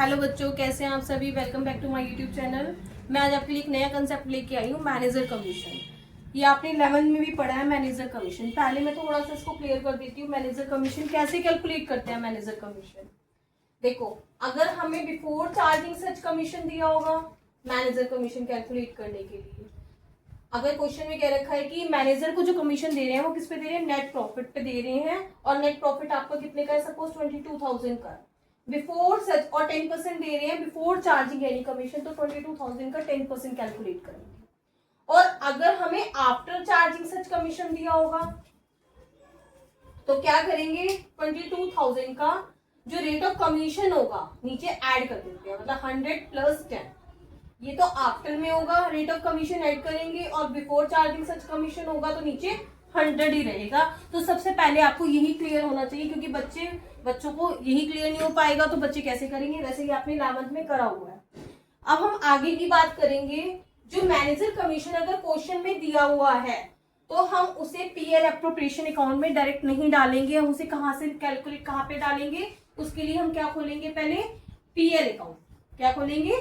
Hello बच्चों, कैसे हैं आप सभी। Welcome back to my YouTube channel. मैं आज आपके लिए एक नया कंसेप्ट लेके आई हूँ, मैनेजर कमीशन। ये आपने 11th में भी पढ़ा है मैनेजर कमीशन। पहले मैं थोड़ा सा इसको क्लियर कर देती हूँ। मैनेजर कमीशन कैसे कैलकुलेट करते हैं। मैनेजर कमीशन देखो, अगर हमें बिफोर चार्जिंग सच कमीशन दिया होगा मैनेजर कमीशन कैलकुलेट करने के लिए, अगर क्वेश्चन में कह रखा है कि मैनेजर को जो कमीशन दे रहे हैं वो किस पे दे रहे हैं, नेट प्रॉफिट पे दे रहे हैं, और नेट प्रॉफिट आपका कितने का है, सपोज 22,000 का बिफोर सच, और 10% दे रहे हैं बिफोर चार्जिंग एनी कमीशन, तो 22,000 का 10% कैलकुलेट करेंगे। और अगर हमें आफ्टर चार्जिंग सच कमीशन दिया होगा तो क्या करेंगे, 22,000 का जो रेट ऑफ कमीशन होगा नीचे ऐड कर देते हैं, मतलब 100 + 10। ये तो आफ्टर में होगा, रेट ऑफ कमीशन ऐड करेंगे, और बिफोर चार्जिंग सच कमीशन होगा तो नीचे 100 ही रहेगा। तो सबसे पहले आपको यही क्लियर होना चाहिए, क्योंकि बच्चों को यही क्लियर नहीं हो पाएगा तो बच्चे कैसे करेंगे। वैसे ही आपने 11th में करा हुआ है। अब हम आगे की बात करेंगे। जो मैनेजर कमीशन अगर क्वेश्चन में दिया हुआ है तो हम उसे पीएल एप्रोप्रिएशन अकाउंट में डायरेक्ट नहीं डालेंगे। हम उसे कहां से कैलकुलेट, कहां पे डालेंगे, उसके लिए हम क्या खोलेंगे, पहले पीएल अकाउंट। क्या खोलेंगे,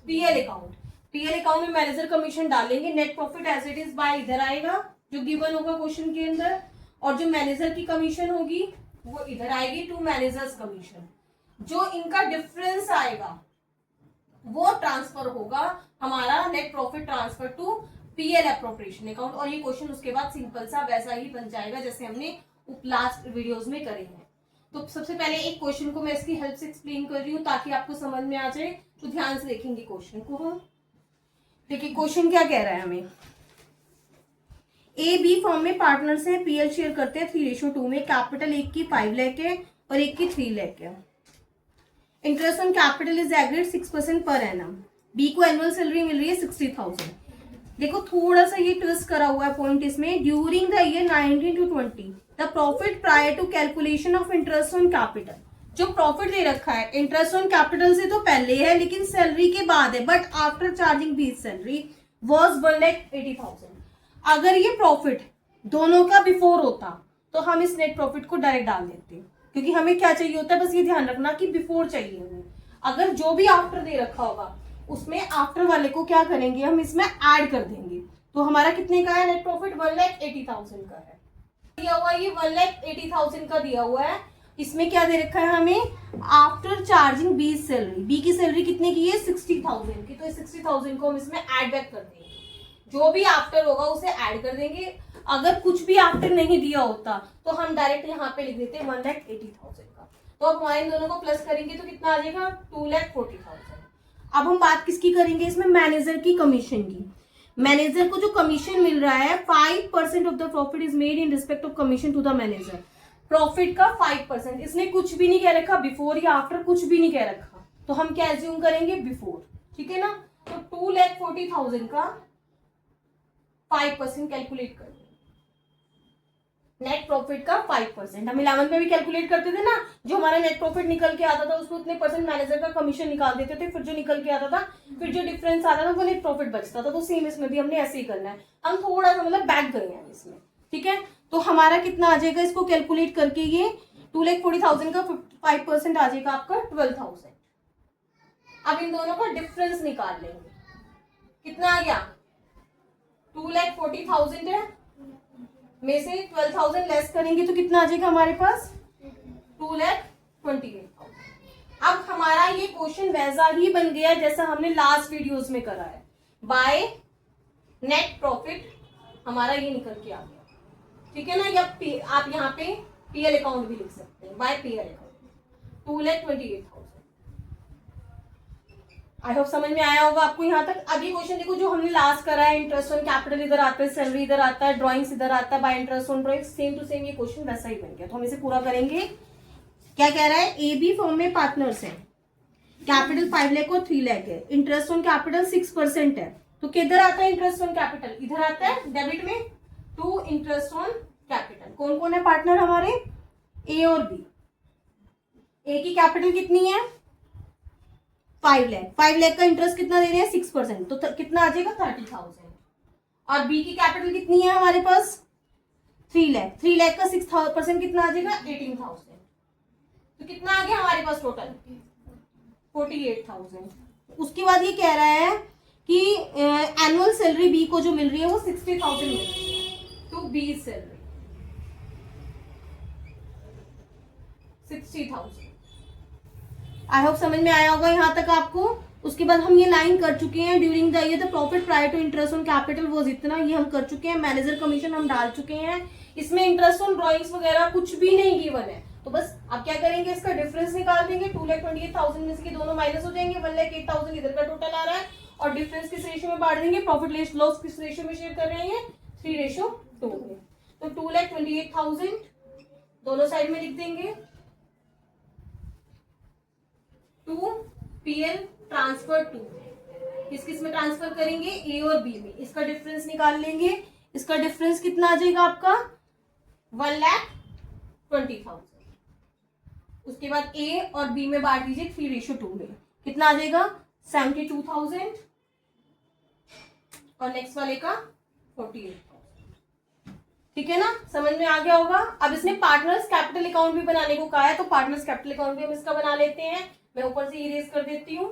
पीएल अकाउंट। पीएल अकाउंट में मैनेजर कमीशन डालेंगे। Net profit as it is by इधर आएगा जो गिवन होगा क्वेश्चन के अंदर, और जो मैनेजर की कमीशन होगी वो इधर आएगी टू मैनेजर्स कमीशन। जो इनका डिफरेंस आएगा वो ट्रांसफर होगा हमारा net profit transfer to PL appropriation account. और ये क्वेश्चन उसके बाद सिंपल सा वैसा ही बन जाएगा जैसे हमने लास्ट वीडियोस में करे हैं। तो सबसे पहले एक क्वेश्चन को मैं इसकी हेल्प से एक्सप्लेन कर रही हूँ ताकि आपको समझ में आ जाए। तो ध्यान से देखेंगे क्वेश्चन को हम। देखिए क्वेश्चन क्या कह रहा है हमें। ए बी फर्म में पार्टनर्स हैं, पीएल शेयर करते हैं 3:2 में। कैपिटल एक की 5 लाख है और एक की 3 लाख है। Interest on capital is agreed 6% पर एनम। बी को एनुअल सैलरी मिल रही है 60,000। देखो थोड़ा सा ये ट्विस्ट करा हुआ है पॉइंट इसमें। During the year 19 to 20 the profit prior to calculation of interest on capital. जो प्रॉफिट दे रखा है इंटरेस्ट ऑन कैपिटल से तो पहले है लेकिन सैलरी के बाद है, बट आफ्टर चार्जिंग बीस सैलरी वॉज 1,80,000। अगर ये प्रॉफिट दोनों का बिफोर होता तो हम इस नेट प्रॉफिट को डायरेक्ट डाल देते, क्योंकि हमें क्या चाहिए होता है, बस ये ध्यान रखना कि बिफोर चाहिए हमें। अगर जो भी आफ्टर दे रखा होगा उसमें आफ्टर वाले को क्या करेंगे, हम इसमें ऐड कर देंगे। तो हमारा कितने का है नेट प्रॉफिट, 1,80,000 का है दिया हुआ। ये 1,80,000 का दिया हुआ है। इसमें क्या दे रखा है हमें, after charging B salary. B की सैलरी कितने की है, 60,000 की। तो 60,000 को हम इसमें ऐड बैक कर देंगे। जो भी आफ्टर होगा उसे ऐड कर देंगे। अगर कुछ भी आफ्टर नहीं दिया होता तो हम डायरेक्ट यहाँ पे लिख देते 1,80,000 का। तो अब हमारे दोनों को प्लस करेंगे तो कितना आ जाएगा, 2,40,000। अब हम बात किसकी करेंगे इसमें, मैनेजर की कमीशन की। मैनेजर को जो कमीशन मिल रहा है 5% of the profit is made in respect of commission to the manager. Profit का 5%। इसने कुछ भी नहीं कह रखा बिफोर या आफ्टर, कुछ भी नहीं कह रखा, तो हम क्या एज्यूम करेंगे, बिफोर। ठीक है ना। तो 2,40,000 का 5% कैलकुलेट कर नेट प्रॉफिट का 5%। हम 11th में भी कैलकुलेट करते थे ना, जो हमारा नेट प्रॉफिट निकल के आता था उसको उतने परसेंट मैनेजर का कमीशन निकाल देते थे, फिर जो निकल के आता था, फिर जो डिफरेंस आता था वो नेट प्रॉफिट बचता था। तो सेम इसमें भी हमने ऐसे ही करना है। हम थोड़ा सा मतलब बैक गए हैं इसमें। ठीक है, तो हमारा कितना आ जाएगा इसको कैलकुलेट करके, ये 2,40,000 का 5% आ जाएगा आपका 12,000। अब इन दोनों का डिफरेंस निकाल लेंगे। कितना आ गया, 2,40,000 है, में से 12,000 लेस करेंगे तो कितना आ जाएगा हमारे पास, 2,28,000। अब हमारा ये क्वेश्चन वैसा ही बन गया जैसा हमने लास्ट वीडियोस में करा है। बाय नेट प्रॉफिट हमारा ये निकल के आ गया। ठीक है ना। या आप यहाँ पे पीएल अकाउंट भी लिख सकते हैं, by PL account 2,28,000। I hope समझ में आया होगा आपको यहाँ तक। अभी क्वेश्चन देखो जो हमने लास्ट करा है, इंटरेस्ट ऑन कैपिटल इधर आता है, सैलरी इधर आता है, ड्रॉइंग्स इधर आता है, by interest on drawing, same to same ये क्वेश्चन वैसा ही बन गया। तो हम इसे पूरा करेंगे। क्या कह रहा है, ए बी फर्म में पार्टनर्स है, कैपिटल 5 लाख और 3 लाख है, इंटरेस्ट ऑन कैपिटल 6% है। तो किधर आता है इंटरेस्ट ऑन कैपिटल, इधर आता है डेबिट में टू इंटरेस्ट ऑन कैपिटल। कौन कौन है पार्टनर हमारे, ए और बी। ए की कैपिटल कितनी है, 5 लाख। 5 लाख का इंटरेस्ट कितना दे रहे हैं, 6%। तो कितना आ जाएगा, 30,000। और बी की कैपिटल कितनी है हमारे पास, 3 लाख। 3 लाख का 6% कितना आ जाएगा, 18,000। तो कितना आ गया हमारे पास टोटल, 48,000। उसके बाद ये कह रहा है कि एनुअल सैलरी बी को जो मिल रही है वो 60,000 मिल रही है। तो बी सैलरी 60,000। आई होप समझ में आया होगा यहाँ तक आपको। उसके बाद हम ये लाइन कर चुके हैं, during the year the profit prior to interest on capital वो जितना, ये हम कर चुके हैं। मैनेजर कमीशन हम डाल चुके हैं। इसमें इंटरेस्ट ऑन ड्रॉइंग्स वगैरह कुछ भी नहीं गिवन है, तो बस आप क्या करेंगे, इसका डिफरेंस निकाल देंगे। 2,28,000 में से दोनों माइनस हो जाएंगे। 1,08,000 इधर का टोटल आ रहा है और डिफरेंस किस रेशियो में बांट देंगे, प्रॉफिट लेस लॉस किस रेशियो में शेयर कर रहे हैं, 3:2 में। तो 2,28,000 दोनों साइड में लिख देंगे। टू पीएल ट्रांसफर टू, किस किस में ट्रांसफर करेंगे, ए और बी में। इसका डिफरेंस निकाल लेंगे। इसका डिफरेंस कितना आ जाएगा आपका, 1,20,000। उसके बाद ए और बी में बांट दीजिए 3:2 में। कितना आ जाएगा, 72,000 और नेक्स्ट वाले का 48,000। ठीक है ना, समझ में आ गया होगा। अब इसने पार्टनर्स कैपिटल अकाउंट भी बनाने को कहा है, तो पार्टनर्स कैपिटल अकाउंट भी हम इसका बना लेते हैं। मैं ऊपर से इरेज कर देती हूँ।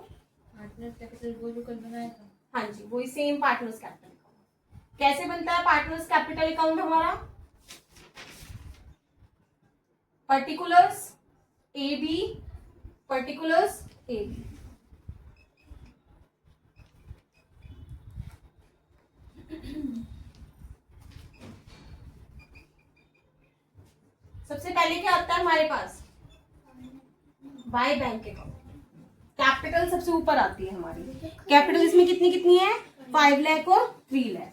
पार्टनर्स कैपिटल वो जो कल बनाया था, हाँ जी, वही सेम पार्टनर्स कैपिटल अकाउंट। कैसे बनता है पार्टनर्स कैपिटल अकाउंट हमारा, particulars A B, particulars A B. सबसे पहले क्या आता है हमारे पास, बाय बैंक अकाउंट। कैपिटल सबसे ऊपर आती है हमारी। कैपिटल इसमें कितनी कितनी है, 5 लाख और 3 लाख।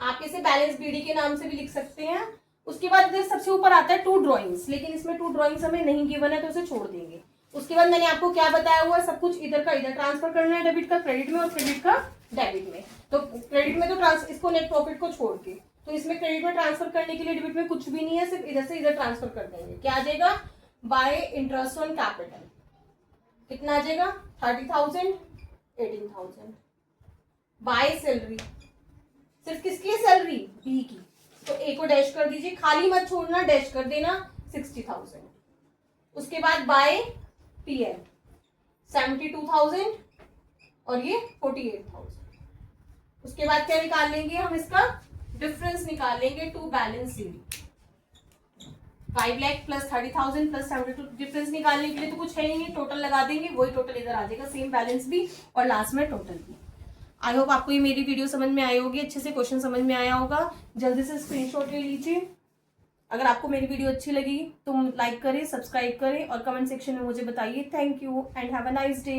आप इसे बैलेंस बीडी के नाम से भी लिख सकते हैं। उसके बाद इधर सबसे ऊपर आता है 2 ड्रॉइंग्स, लेकिन इसमें 2 ड्रॉइंग्स हमें नहीं गिवन है तो उसे छोड़ देंगे। उसके बाद मैंने आपको क्या बताया हुआ है, सब कुछ इधर का इधर ट्रांसफर करना है, डेबिट का क्रेडिट में और क्रेडिट का डेबिट में। तो क्रेडिट में तो इसको नेट प्रॉफिट को छोड़ के, तो इसमें क्रेडिट में ट्रांसफर करने के लिए डेबिट में कुछ भी नहीं है, सिर्फ इधर से इधर ट्रांसफर कर देंगे। क्या आ जाएगा, बाय इंटरेस्ट ऑन कैपिटल कितना आ जाएगा, 30,000 18,000। बाय सैलरी, सिर्फ किसकी सैलरी, बी की, तो ए को डैश कर दीजिए, खाली मत छोड़ना, डैश कर देना, 60,000। उसके बाद बाय पीएम 72,000 और ये 48,000। उसके बाद क्या निकाल लेंगे हम, इसका डिफरेंस निकाल लेंगे to balance sheet. 5 lakh plus 30,000 plus 72, difference निकालने के लिए तो कुछ है ही नहीं, टोटल लगा देंगे, वही टोटल इधर आ जाएगा, सेम बैलेंस भी और लास्ट में टोटल भी। आई होप आपको ये मेरी वीडियो समझ में आई होगी, अच्छे से क्वेश्चन समझ में आया होगा। जल्दी से स्क्रीनशॉट ले लीजिए। अगर आपको मेरी वीडियो अच्छी लगी तो लाइक करें, सब्सक्राइब करें और कमेंट सेक्शन में मुझे बताइए। Thank you and have a nice day.